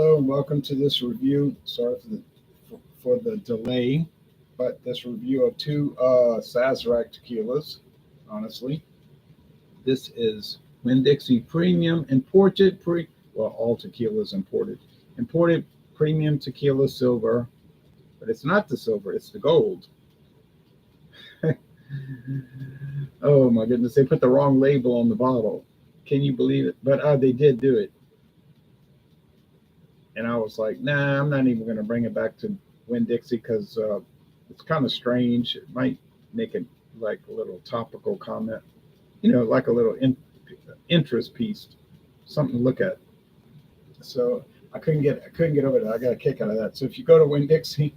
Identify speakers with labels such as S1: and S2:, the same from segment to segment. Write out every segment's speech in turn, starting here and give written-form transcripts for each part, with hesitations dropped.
S1: Hello and welcome to this review. Sorry for the delay, but this review of two Sazerac tequilas. Honestly, this is Winn-Dixie Premium Imported all tequilas imported premium tequila silver, but it's not the silver, it's the gold. Oh my goodness, they put the wrong label on the bottle. Can you believe it? But they did do it. And I was like, nah, I'm not even going to bring it back to Winn-Dixie because it's kind of strange. It might make it like a little topical comment, like a little interest piece, something to look at. So I couldn't get over that. I got a kick out of that. So if you go to Winn-Dixie,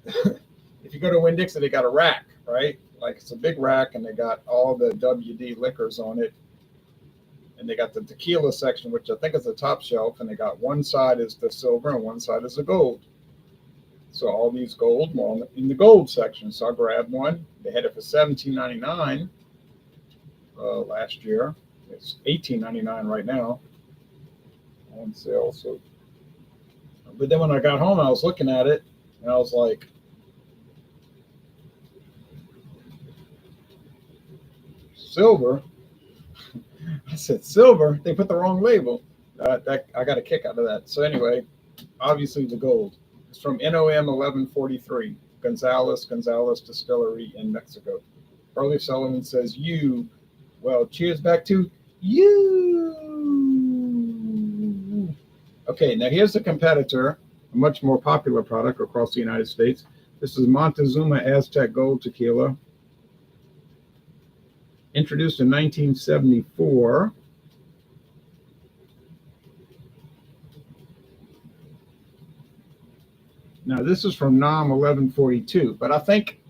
S1: they got a rack, right? Like it's a big rack, and they got all the WD liquors on it. And they got the tequila section, which I think is the top shelf, and they got one side is the silver and one side is the gold. So all these gold were in the gold section. So I grabbed one. They had it for $17.99 last year. It's $18.99 right now on sale. So, but then when I got home, I was looking at it, and I was like, silver. I said silver. They put the wrong label. I got a kick out of that. So anyway, obviously the gold. It's from NOM 1143, Gonzales Distillery in Mexico. Burley Sullivan says, well, cheers back to you. Okay, now here's the competitor, a much more popular product across the United States. This is Montezuma Aztec Gold Tequila. Introduced in 1974. Now, this is from NOM 1142, but I think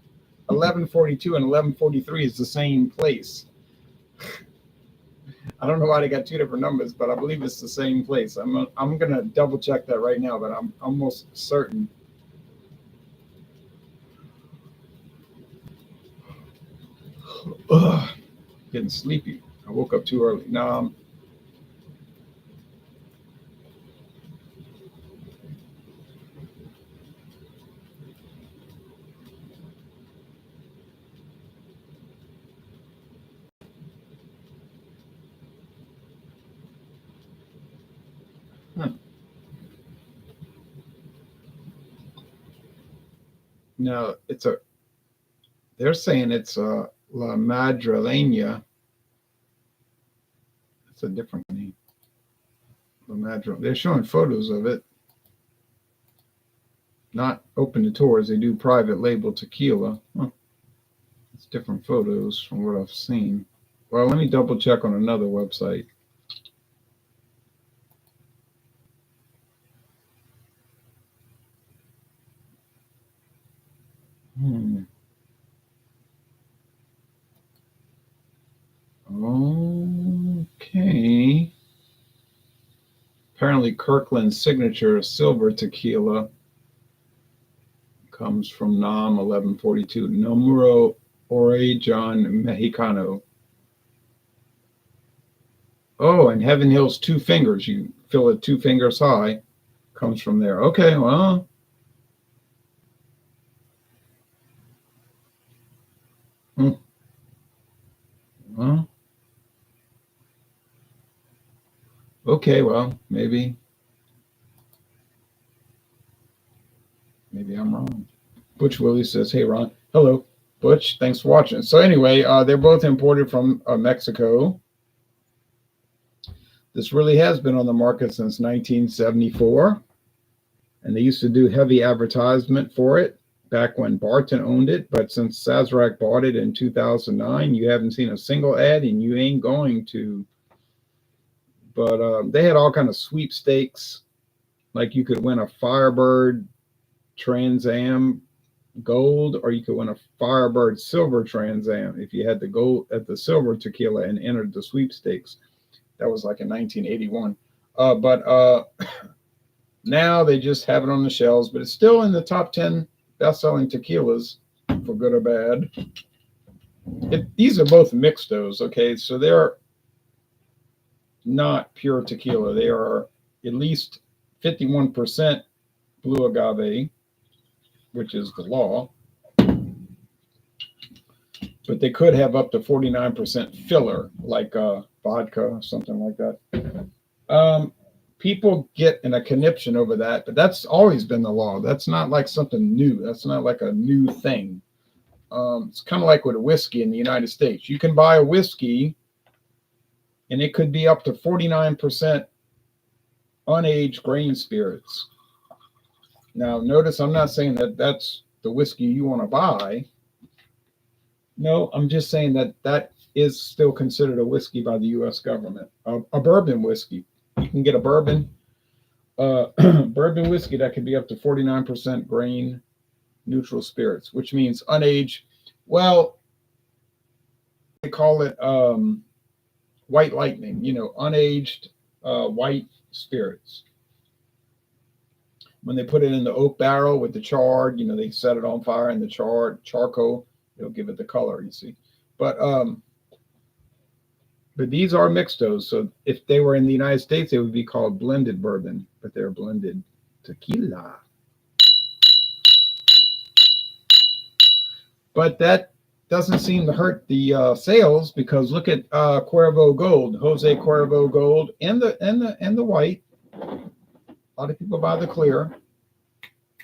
S1: 1142 and 1143 is the same place. I don't know why they got two different numbers, but I believe it's the same place. I'm going to double check that right now, but I'm almost certain. Ugh. Getting sleepy. I woke up too early. No. No, they're saying it's a La Madrileña. It's a different name. La Madrileña. They're showing photos of it. Not open to tours. They do private label tequila. Huh. It's different photos from what I've seen. Well, let me double check on another website. Okay. Apparently, Kirkland's signature silver tequila comes from NOM 1142, Número Origen Mexicano. Oh, and Heaven Hill's Two Fingers. You fill it 2 fingers high. Comes from there. Okay, well. Well. Okay, well, maybe I'm wrong. Butch Willie says, hey, Ron. Hello, Butch. Thanks for watching. So anyway, they're both imported from Mexico. This really has been on the market since 1974. And they used to do heavy advertisement for it back when Barton owned it. But since Sazerac bought it in 2009, you haven't seen a single ad, and you ain't going to. But they had all kind of sweepstakes. Like you could win a Firebird Trans Am gold, or you could win a Firebird Silver Trans Am if you had the gold at the silver tequila and entered the sweepstakes. That was like in 1981. But now they just have it on the shelves, but it's still in the top 10 best-selling tequilas, for good or bad. These are both mixtos, okay? So they're not pure tequila. They are at least 51% blue agave, which is the law, but they could have up to 49% filler, like vodka or something like that. People get in a conniption over that, but that's always been the law. That's not like something new. That's not like a new thing. It's kind of like with a whiskey in the United States. You can buy a whiskey, and it could be up to 49% unaged grain spirits. Now, notice I'm not saying that that's the whiskey you want to buy. No, I'm just saying that that is still considered a whiskey by the U.S. government. A bourbon whiskey. You can get a bourbon whiskey that could be up to 49% grain neutral spirits, which means unaged. Well, they call it white lightning, unaged white spirits. When they put it in the oak barrel with the chard, they set it on fire, and the charcoal, it'll give it the color, you see. But these are mixtos. So if they were in the United States, they would be called blended bourbon, but they're blended tequila. But that doesn't seem to hurt the sales, because look at Cuervo Gold, Jose Cuervo Gold, and the white. A lot of people buy the clear.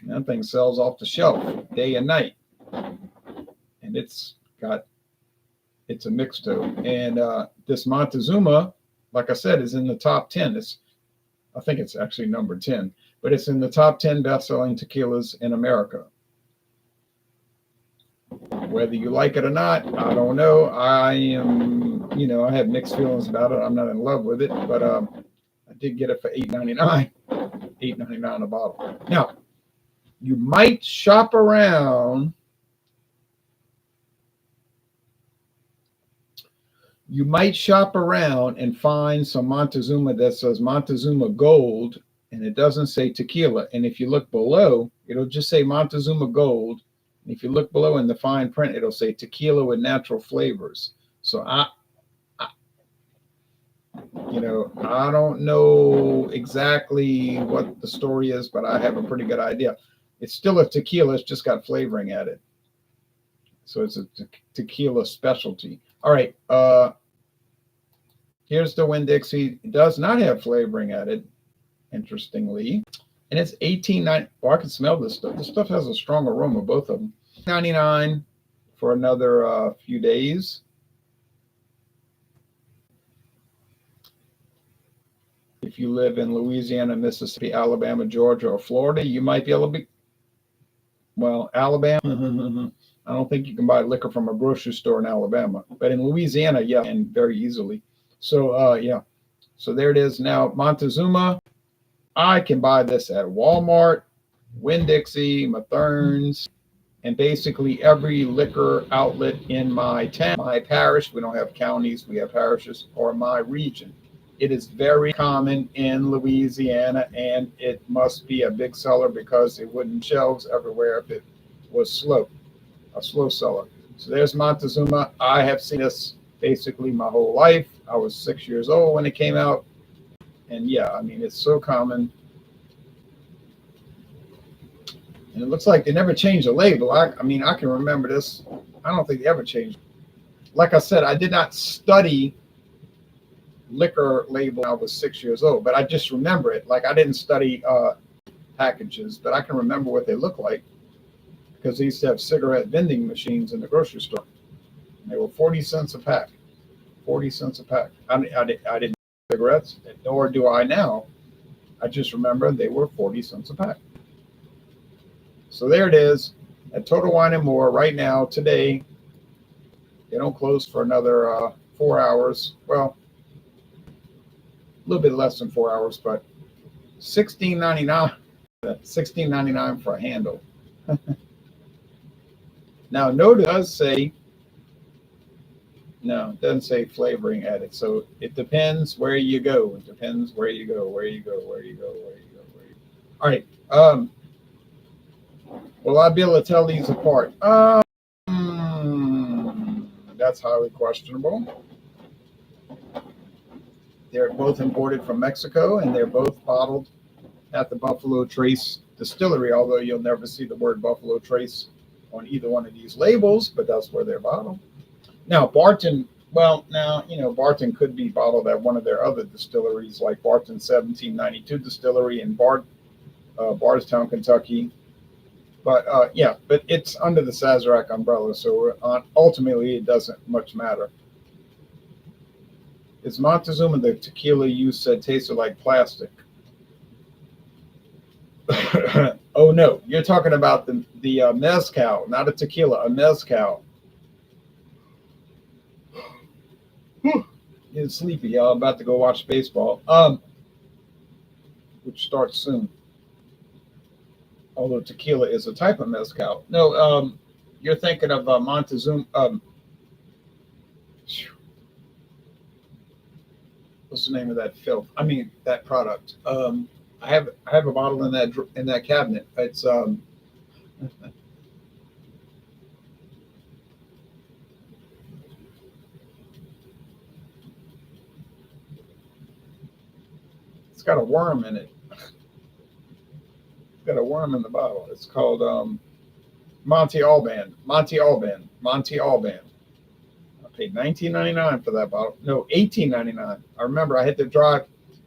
S1: That thing sells off the shelf day and night, and it's a mixto. And this Montezuma, like I said, is in the top 10. I think it's actually number 10, but it's in the top 10 best-selling tequilas in America. Whether you like it or not, I don't know. I have mixed feelings about it. I'm not in love with it, but I did get it for $8.99. $8.99 a bottle. Now, you might shop around. You might shop around and find some Montezuma that says Montezuma Gold, and it doesn't say tequila. And if you look below, it'll just say Montezuma Gold. And if you look below in the fine print, it'll say tequila with natural flavors. So I don't know exactly what the story is, but I have a pretty good idea. It's still a tequila. It's just got flavoring added. So it's a tequila specialty. All right. Here's the Winn-Dixie. It does not have flavoring added, interestingly. And it's $18.99. Oh, I can smell this stuff. This stuff has a strong aroma, both of them. $99 for another few days. If you live in Louisiana, Mississippi, Alabama, Georgia, or Florida, you might be able to Alabama. I don't think you can buy liquor from a grocery store in Alabama, but in Louisiana, yeah, and very easily. So, yeah. So there it is. Now, Montezuma, I can buy this at Walmart, Winn-Dixie, Mathern's, and basically every liquor outlet in my town, my parish. We don't have counties, we have parishes, or my region. It is very common in Louisiana, and it must be a big seller because it wouldn't shelves everywhere if it was a slow seller. So there's Montezuma. I have seen this basically my whole life. I was 6 years old when it came out. And yeah, I mean, it's so common. And it looks like they never changed the label. I can remember this. I don't think they ever changed. Like I said, I did not study liquor label when I was 6 years old, but I just remember it. Like, I didn't study packages, but I can remember what they look like because they used to have cigarette vending machines in the grocery store. And they were 40 cents a pack. 40 cents a pack. I didn't cigarettes, nor do I now. I just remember they were 40 cents a pack. So there it is at Total Wine and More right now, today. They don't close for another 4 hours. Well, a little bit less than 4 hours, but $16.99. $16.99 for a handle. Now, note it does say, no, it doesn't say flavoring added. So it depends where you go. It depends where you go. All right. Will I be able to tell these apart? That's highly questionable. They're both imported from Mexico, and they're both bottled at the Buffalo Trace Distillery, although you'll never see the word Buffalo Trace on either one of these labels, but that's where they're bottled. Now, Barton, well, now, Barton could be bottled at one of their other distilleries, like Barton 1792 Distillery in Bardstown, Kentucky. But yeah, but it's under the Sazerac umbrella, so ultimately it doesn't much matter. It's Montezuma, the tequila you said tasted like plastic. Oh no, you're talking about the mezcal, not a tequila, a mezcal. Getting sleepy, y'all. About to go watch baseball, which starts soon. Although tequila is a type of mezcal. No, you're thinking of Montezuma. What's the name of that filth? I mean that product. I have a bottle in that cabinet. It's it's got a worm in it. It's got a worm in the bottle. It's called Monte Alban. Monte Alban. Monte Alban. I paid $19.99 for that bottle. No, $18.99. I remember I had to drive.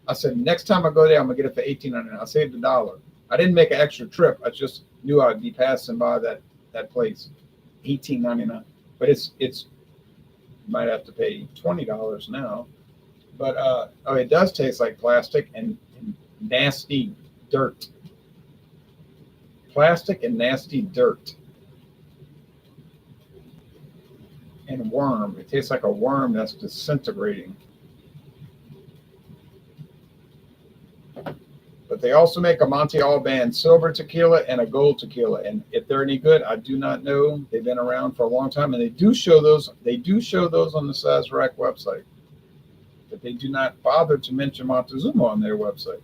S1: I said, next time I go there, I'm gonna get it for $18.99. I saved $1. I didn't make an extra trip. I just knew I'd be passing by that place. $18.99. But it's you might have to pay $20 now. But oh, it does taste like plastic and nasty dirt. Plastic and nasty dirt. And worm. It tastes like a worm that's disintegrating. But they also make a Monte Alban silver tequila and a gold tequila. And if they're any good, I do not know. They've been around for a long time, and they do show those. They do show those on the Sazerac website. But they do not bother to mention Montezuma on their website.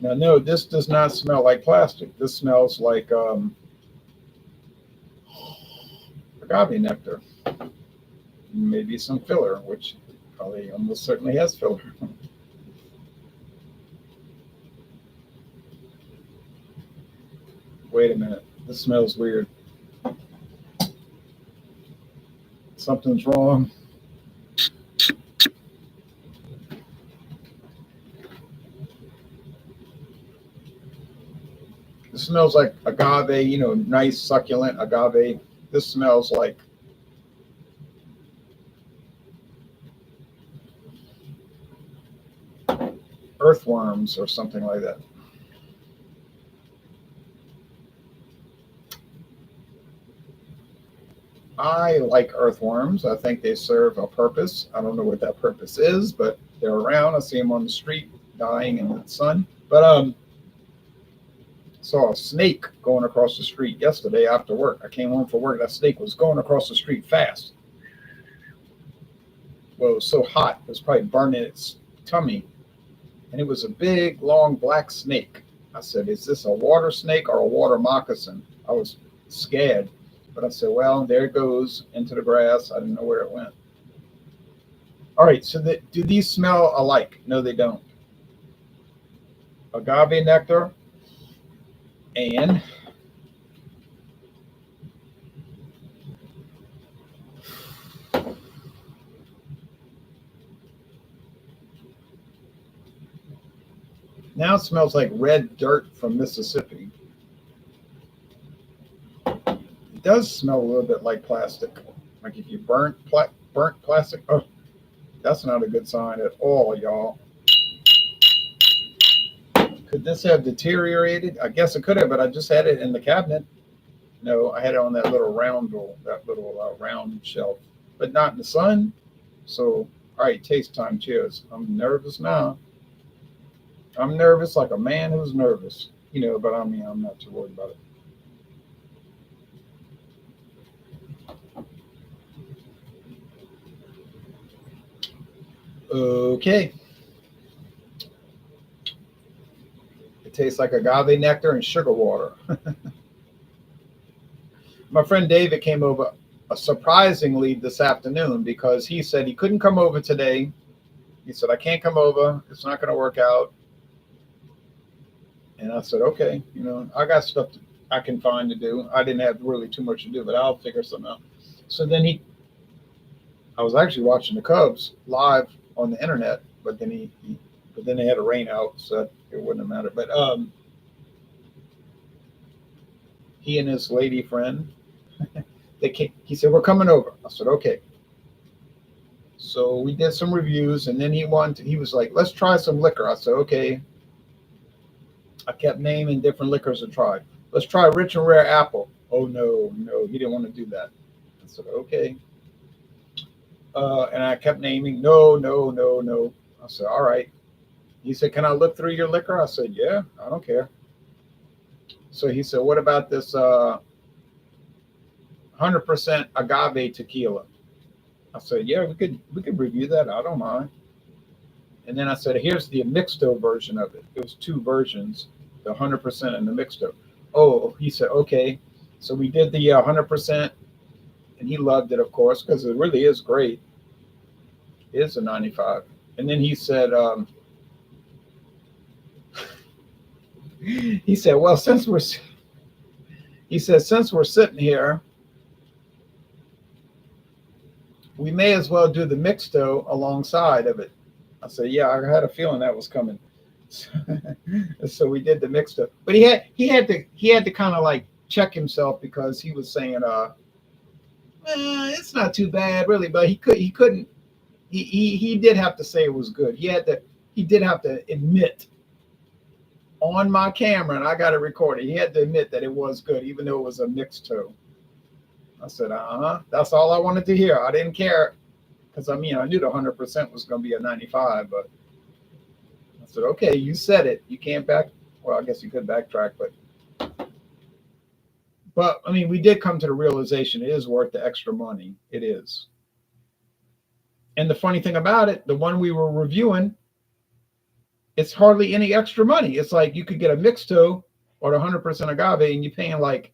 S1: Now, no, this does not smell like plastic. This smells like agave nectar. Maybe some filler, which probably almost certainly has filler. Wait a minute. This smells weird. Something's wrong. This smells like agave, nice succulent agave. This smells like earthworms or something like that. I like earthworms. I think they serve a purpose. I don't know what that purpose is, but they're around. I see them on the street dying in the sun. But saw a snake going across the street yesterday after work. I came home from work. That snake was going across the street fast. Well, it was so hot, it was probably burning its tummy. And it was a big, long, black snake. I said, is this a water snake or a water moccasin? I was scared. But I said, well, there it goes into the grass. I didn't know where it went. All right, so do these smell alike? No, they don't. Agave nectar and now it smells like red dirt from Mississippi. It does smell a little bit like plastic. Like if you burnt plastic. Oh, that's not a good sign at all, y'all. Could this have deteriorated? I guess it could have, but I just had it in the cabinet. No, I had it on that little round shelf, but not in the sun. So, all right, taste time. Cheers. I'm nervous now. I'm nervous like a man who's nervous, but I mean, I'm not too worried about it. Okay. It tastes like agave nectar and sugar water. My friend David came over surprisingly this afternoon because he said he couldn't come over today He said, I can't come over. It's not going to work out. And I said, okay, I got stuff I can find to do. I didn't have really too much to do, but I'll figure something out. So then I was actually watching the Cubs live on the internet, but then but then they had a rain out, so it wouldn't have mattered. But he and his lady friend, they came. He said, we're coming over. I said, okay. So we did some reviews, and then he was like, let's try some liquor. I said, okay. I kept naming different liquors to try. Let's try Rich and Rare Apple. Oh, no, he didn't want to do that. I said, okay. And I kept naming, no. I said, all right. He said, can I look through your liquor? I said, yeah, I don't care. So he said, what about this 100% agave tequila? I said, yeah, we could review that. I don't mind. And then I said, here's the mixto version of it. It was two versions, the 100% and the mixto. Oh, he said, okay. So we did the 100%, and he loved it, of course, because it really is great. It is a 95. And then he said, well, since we're sitting here, we may as well do the mixto alongside of it. I said, yeah, I had a feeling that was coming. So we did the mixto, but he had to kind of like check himself, because he was saying, it's not too bad really, but he couldn't. He did have to say it was good. He did have to admit on my camera, and I got it recorded. He had to admit that it was good, even though it was a mixto. I said, that's all I wanted to hear. I didn't care, because I knew the 100% was going to be a 95, but I said, okay, you said it. You can't well, I guess you could backtrack, but we did come to the realization it is worth the extra money. It is. And the funny thing about it, the one we were reviewing, it's hardly any extra money. It's like you could get a mixto or the 100% agave, and you're paying like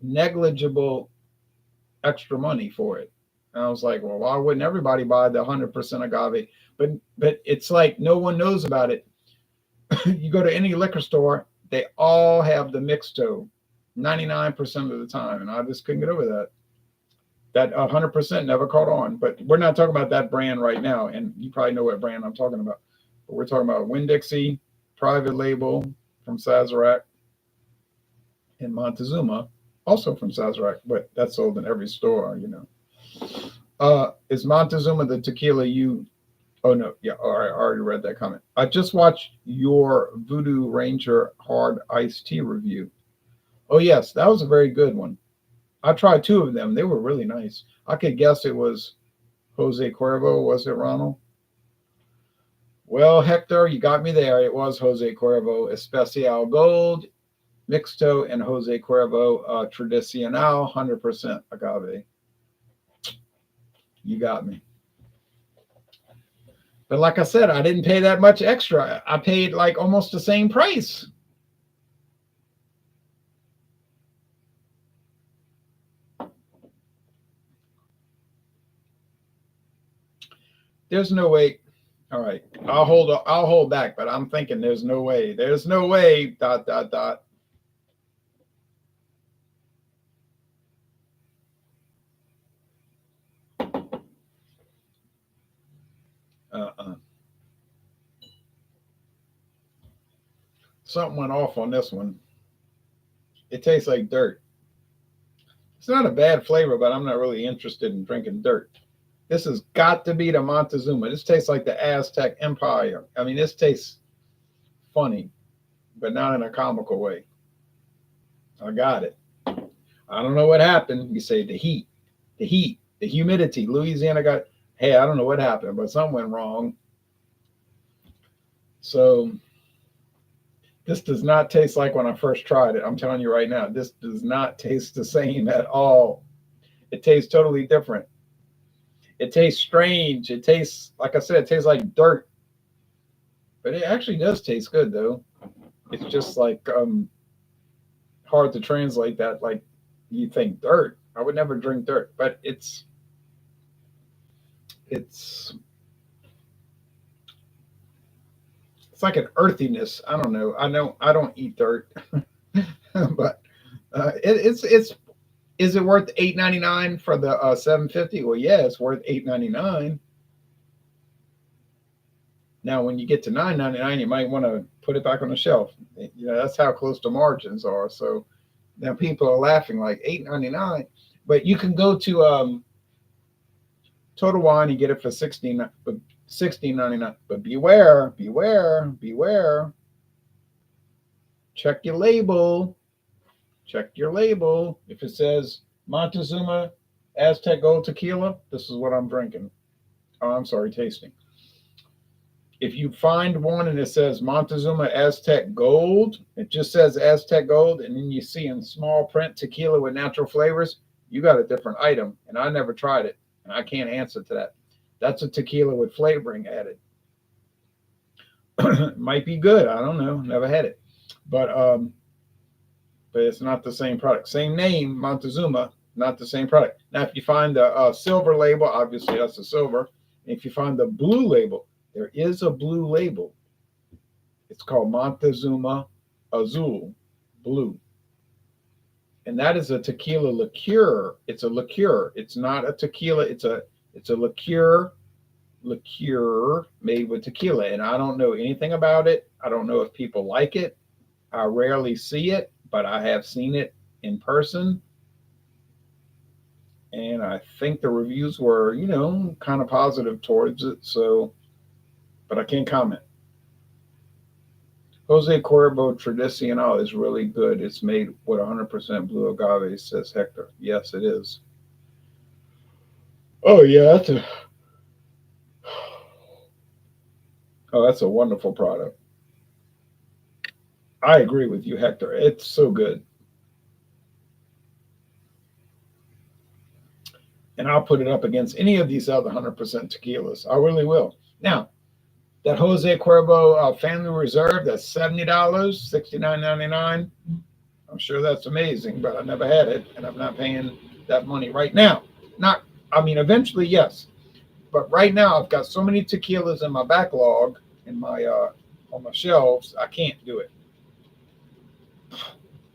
S1: negligible extra money for it. And I was like, well, why wouldn't everybody buy the 100% agave? But it's like no one knows about it. You go to any liquor store, they all have the mixto 99% of the time, and I just couldn't get over that. That 100% never caught on. But we're not talking about that brand right now, and you probably know what brand I'm talking about. But we're talking about Winn-Dixie, private label from Sazerac, and Montezuma, also from Sazerac, but that's sold in every store, Is Montezuma the tequila you... Oh, no. Yeah, all right, I already read that comment. I just watched your Voodoo Ranger hard iced tea review. Oh, yes, that was a very good one. I tried two of them. They were really nice. I could guess it was Jose Cuervo. Was it, Ronald? Well, Hector, you got me there. It was Jose Cuervo Especial Gold, Mixto, and Jose Cuervo Tradicional 100% agave. You got me. But like I said, I didn't pay that much extra. I paid like almost the same price. There's no way. All right, I'll hold back, but I'm thinking there's no way. There's no way. ... Something went off on this one. It tastes like dirt. It's not a bad flavor, but I'm not really interested in drinking dirt. This has got to be the Montezuma. This tastes like the Aztec Empire. This tastes funny, but not in a comical way. I got it. I don't know what happened. You say the heat, the humidity. Louisiana got, hey, I don't know what happened, but something went wrong. So this does not taste like when I first tried it. I'm telling you right now, this does not taste the same at all. It tastes totally different. It tastes strange. It tastes, like I said, it tastes like dirt. But it actually does taste good, though. It's just like hard to translate that. Like you think dirt. I would never drink dirt, but it's it's like an earthiness. I don't know. I don't eat dirt, but it's is it worth $8.99 for the 750? Well, yeah, it's worth $8.99. Now, when you get to $9.99, you might want to put it back on the shelf. You know, that's how close the margins are. So now people are laughing like $8.99, but you can go to Total Wine and get it for $16.99. But beware, beware, beware. Check your label. Check your label. If it says Montezuma Aztec Gold Tequila, this is what I'm drinking. Oh, I'm sorry, tasting. If you find one and it says Montezuma Aztec Gold, it just says Aztec Gold, and then you see in small print tequila with natural flavors, you got a different item, and I never tried it, and I can't answer to that. That's a tequila with flavoring added. Might be good. I don't know. Never had it, but it's not the same product. Same name, Montezuma, not the same product. Now, if you find the silver label, obviously that's the silver. If you find the blue label, there is a blue label. It's called Montezuma Azul, blue. And that is a tequila liqueur. It's a liqueur. It's not a tequila. It's a liqueur made with tequila. And I don't know anything about it. I don't know if people like it. I rarely see it, but I have seen it in person. And I think the reviews were, you know, kind of positive towards it. So, but I can't comment. Jose Cuervo Tradicional is really good. It's made with 100% blue agave, says Hector. Yes, it is. Oh, yeah, that's a wonderful product. I agree with you, Hector. It's so good. And I'll put it up against any of these other 100% tequilas. I really will. Now, that Jose Cuervo Family Reserve, that's $70, $69.99. I'm sure that's amazing, but I never had it, and I'm not paying that money right now. Eventually, yes. But right now, I've got so many tequilas in my backlog, in my on my shelves, I can't do it.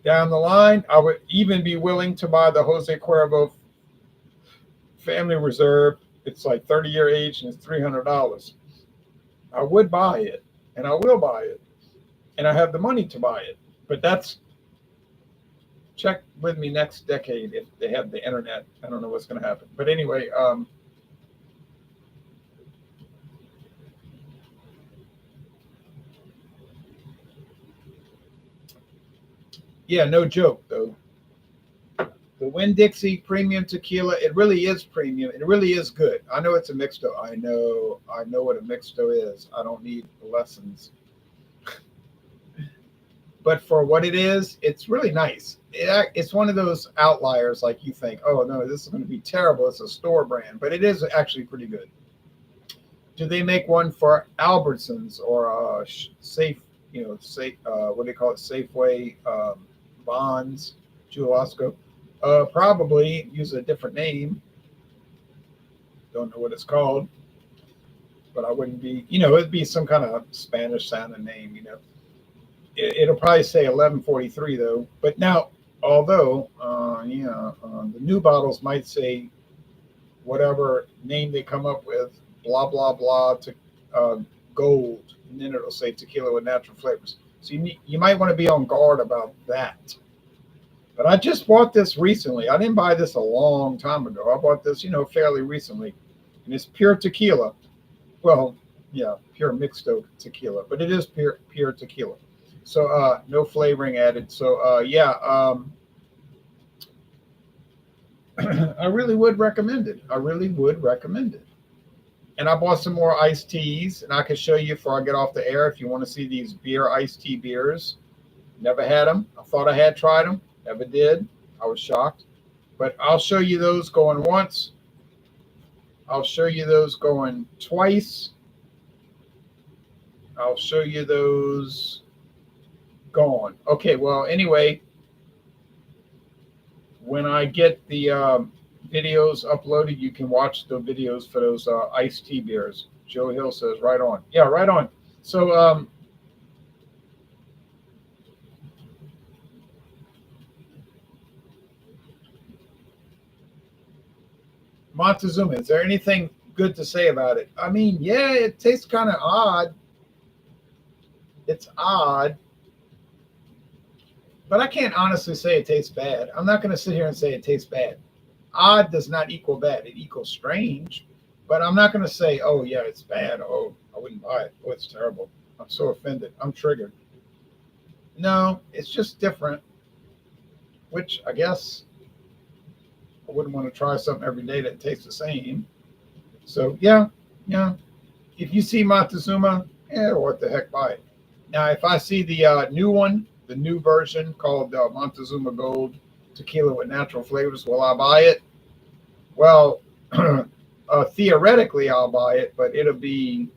S1: Down the line, I would even be willing to buy the Jose Cuervo Family Reserve. It's like 30-year age, and it's $300. I would buy it, and I will buy it, and I have the money to buy it. But check with me next decade if they have the internet. I don't know what's going to happen. But anyway, yeah, no joke though. The Winn-Dixie premium tequila, it really is premium. It really is good. I know it's a mixto. I know what a mixto is. I don't need lessons. But for what it is, it's really nice. It's one of those outliers, like you think, oh no, this is going to be terrible. It's a store brand, but it is actually pretty good. Do they make one for Albertsons or Safe? What do they call it? Safeway, Bonds, Jewel-Osco? Probably use a different name. Don't know what it's called, but I wouldn't be. It'd be some kind of Spanish sounding name. It'll probably say 1143 though. But now, although the new bottles might say whatever name they come up with, blah blah blah to gold, and then it'll say tequila with natural flavors. So you might want to be on guard about that. But I just bought this recently. I didn't buy this a long time ago. I bought this, fairly recently, and it's pure tequila. Well, yeah, pure mixto tequila, but it is pure tequila. So no flavoring added. So I really would recommend it. I really would recommend it. And I bought some more iced teas, and I can show you before I get off the air if you want to see these iced tea beers. Never had them. I thought I had tried them. Never did. I was shocked. But I'll show you those going once. I'll show you those going twice. I'll show you those going. Okay, well, anyway, when I get the videos uploaded, you can watch the videos for those iced tea beers. Joe Hill says, right on. Yeah, right on. So Montezuma, is there anything good to say about it? I mean, yeah, it tastes kind of odd. It's odd, but I can't honestly say it tastes bad. I'm not going to sit here and say it tastes bad. Odd does not equal bad. It equals strange, but I'm not going to say, oh, yeah, it's bad. Oh, I wouldn't buy it. Oh, it's terrible. I'm so offended. I'm triggered. No, it's just different, which I guess I wouldn't want to try something every day that tastes the same. So, yeah, yeah. If you see Montezuma, yeah, what the heck, buy it. Now, if I see the new one, the new version called Montezuma Gold Tequila with natural flavors, will I buy it? Well, theoretically, I'll buy it, but it'll be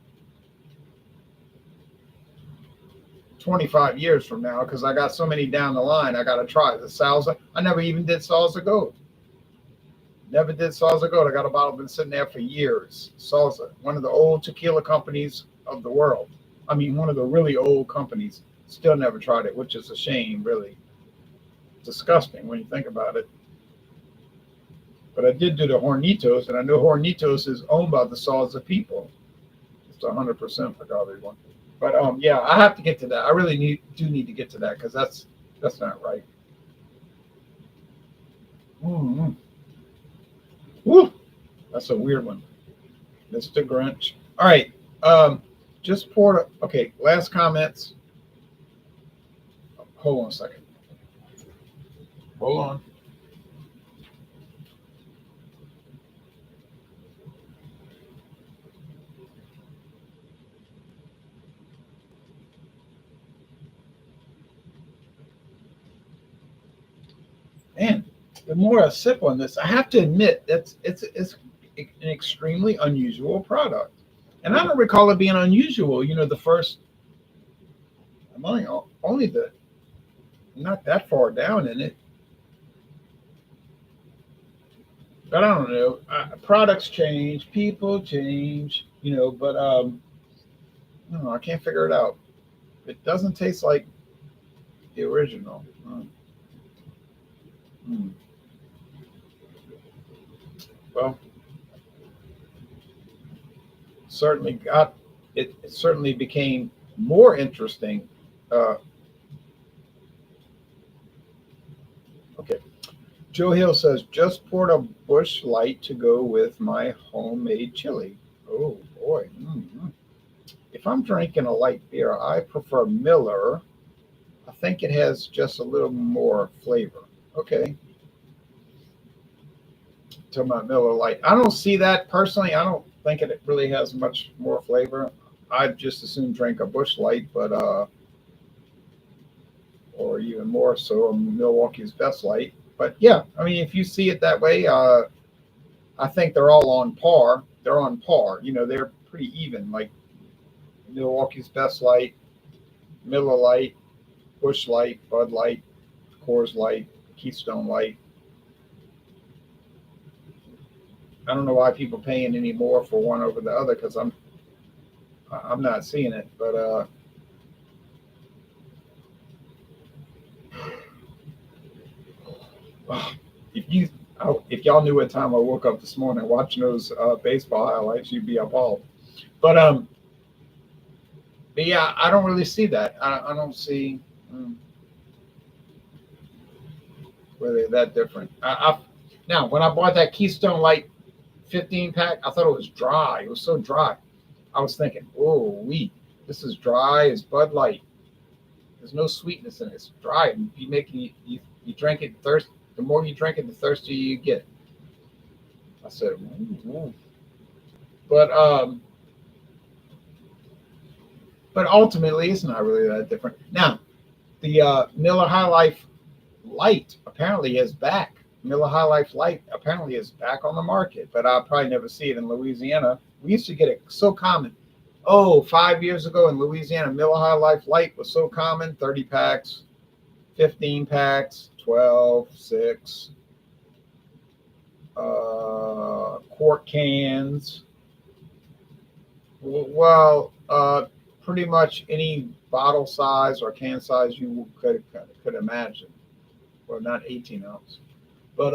S1: 25 years from now because I got so many down the line. I got to try the Salsa. I never even did Salsa Gold. Never did Salsa Gold. I got a bottle been sitting there for years. Salsa, one of the old tequila companies of the world. I mean, one of the really old companies. Still never tried it, which is a shame, really. Disgusting when you think about it. But I did do the Hornitos, and I know Hornitos is owned by the Salsa people. It's 100% agave one. But yeah, I have to get to that. I really do need to get to that because that's not right. Mm-hmm. Woo, that's a weird one. Mr. Grinch. All right. Just poured. Okay, last comments. Hold on a second. Hold on. Man, the more I sip on this, I have to admit it's an extremely unusual product. And I don't recall it being unusual. You know, the first, I'm only the not that far down in it. But I don't know. Products change, people change, you know. But no, I can't figure it out. It doesn't taste like the original. Hmm. Well, certainly got it. It certainly became more interesting. Uh, okay. Joe Hill says, just poured a Bush Light to go with my homemade chili. Oh boy. Mm-hmm. If I'm drinking a light beer, I prefer Miller. I think it has just a little more flavor. Okay. To my Miller Light. I don't see that personally. I don't think it really has much more flavor. I'd just as soon drink a Bush Light, but or even more so a Milwaukee's Best Light. But yeah, I mean, if you see it that way, I think they're all on par. They're on par. You know, they're pretty even. Like Milwaukee's Best Light, Miller Light, Bush Light, Bud Light, Coors Light, Keystone Light. I don't know why people paying any more for one over the other because I'm not seeing it. But if y'all knew what time I woke up this morning watching those baseball highlights, you'd be appalled. But but yeah, I don't really see that. I don't see where they're that different. Now when I bought that Keystone Light 15 pack, I thought it was dry. It was so dry. I was thinking, oh, this is dry as Bud Light. There's no sweetness in it. It's dry. You drink it thirst. The more you drink it, the thirstier you get. I said, ooh. But but ultimately, it's not really that different. Now, the Miller High Life Light apparently is back. Miller High Life Light apparently is back on the market, but I'll probably never see it in Louisiana. We used to get it so common. Oh, 5 years ago in Louisiana, Miller High Life Light was so common, 30 packs, 15 packs, 12, 6, quart cans. Well, pretty much any bottle size or can size you could imagine. Well, not 18 ounce, but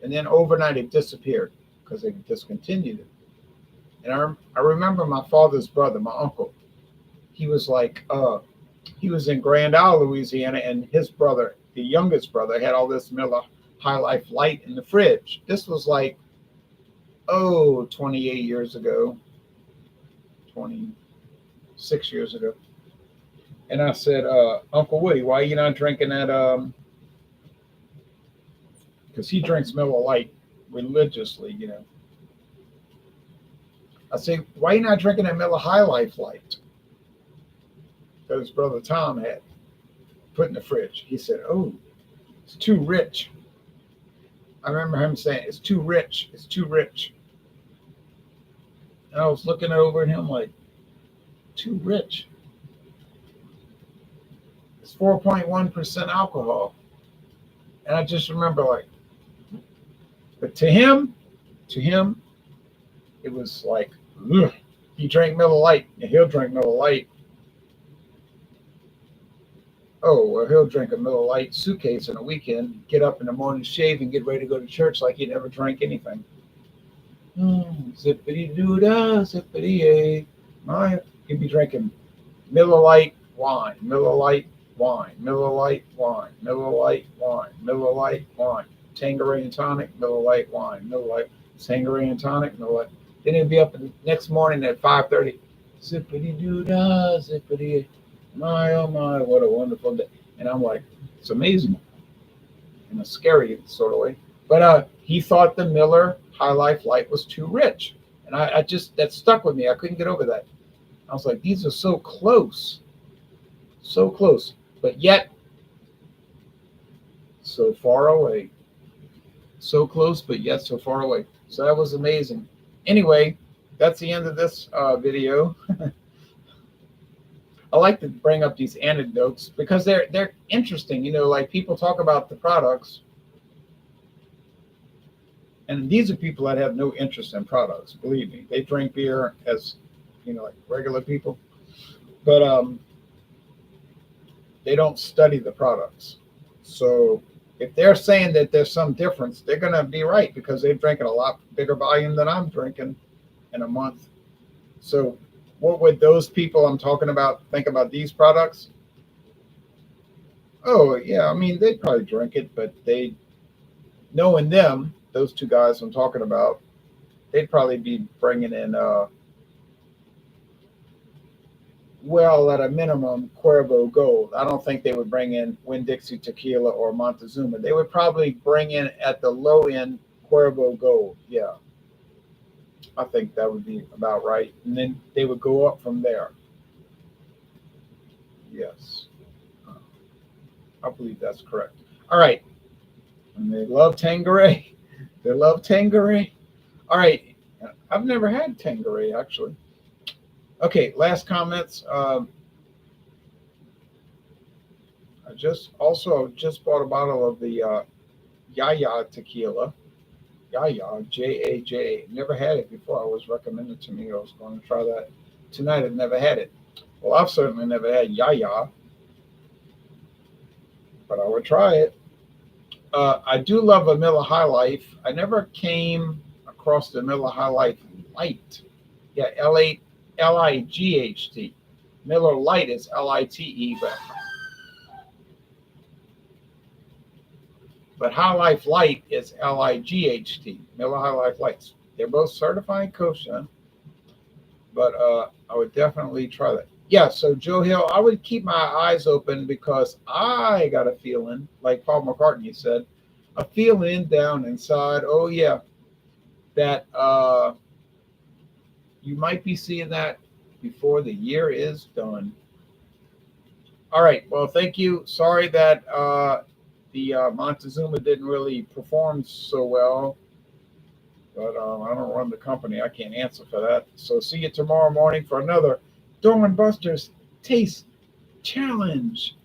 S1: And then overnight it disappeared because they discontinued it. And I remember my father's brother, my uncle, he was like, he was in Grand Isle, Louisiana, and his brother, the youngest brother, had all this Miller High Life Light in the fridge. This was like, 28 years ago, 26 years ago. And I said, Uncle Woody, why are you not drinking that? Because he drinks Miller Lite religiously, you know. I say, why are you not drinking that Miller High Life Light that his brother Tom had put in the fridge? He said, oh, it's too rich. I remember him saying, it's too rich. It's too rich. And I was looking over at him like, too rich. It's 4.1% alcohol. And I just remember like, but to him, it was like, ugh. He drank Miller Lite, and he'll drink Miller Lite. Oh, well, he'll drink a Miller Lite suitcase in a weekend, get up in the morning, shave, and get ready to go to church like he never drank anything. Zippity-doo-dah, zippity-yay. He'd be drinking Miller Lite wine, Miller Lite wine, Miller Lite wine, Miller Lite wine, Miller Lite wine, Tanqueray and tonic, Miller Lite wine, Miller Lite, Tanqueray and tonic, Miller Lite. Then he'd be up the next morning at 5:30. Zippity-doo-dah, zippity. My, oh my, what a wonderful day. And I'm like, it's amazing in a scary sort of way. But he thought the Miller High Life Light was too rich. And I just, that stuck with me. I couldn't get over that. I was like, these are so close. So close. But yet, so far away. So close, but yet so far away. So that was amazing. Anyway, that's the end of this video. I like to bring up these anecdotes because they're interesting. You know, like people talk about the products, and these are people that have no interest in products. Believe me, they drink beer as, you know, like regular people, but they don't study the products. So if they're saying that there's some difference, they're going to be right because they're drinking a lot bigger volume than I'm drinking in a month. So what would those people I'm talking about think about these products? Oh, yeah, I mean, they'd probably drink it, but knowing them, those two guys I'm talking about, they'd probably be bringing in, well, at a minimum, Cuervo Gold. I don't think they would bring in Winn-Dixie Tequila or Montezuma. They would probably bring in, at the low end, Cuervo Gold. Yeah. I think that would be about right. And then they would go up from there. Yes. I believe that's correct. All right. And they love Tanqueray. They love Tanqueray. All right. I've never had Tanqueray, actually. Okay, last comments. I just bought a bottle of the Yaya tequila. Yaya, J-A-J. Never had it before. It was recommended to me. I was going to try that tonight. I've never had it. Well, I've certainly never had Yaya, but I would try it. I do love a Miller High Life. I never came across the Miller High Life Light. Yeah, L-I-G-H-T. Miller Lite is L-I-T-E, but High Life Light is L-I-G-H-T. Miller High Life Lights. They're both certified kosher, but I would definitely try that. Yeah, so Joe Hill, I would keep my eyes open because I got a feeling, like Paul McCartney said, a feeling down inside, oh yeah, that you might be seeing that before the year is done. All right, well, thank you. Sorry that the Montezuma didn't really perform so well, but I don't run the company. I can't answer for that. So see you tomorrow morning for another Dorman Buster's Taste Challenge.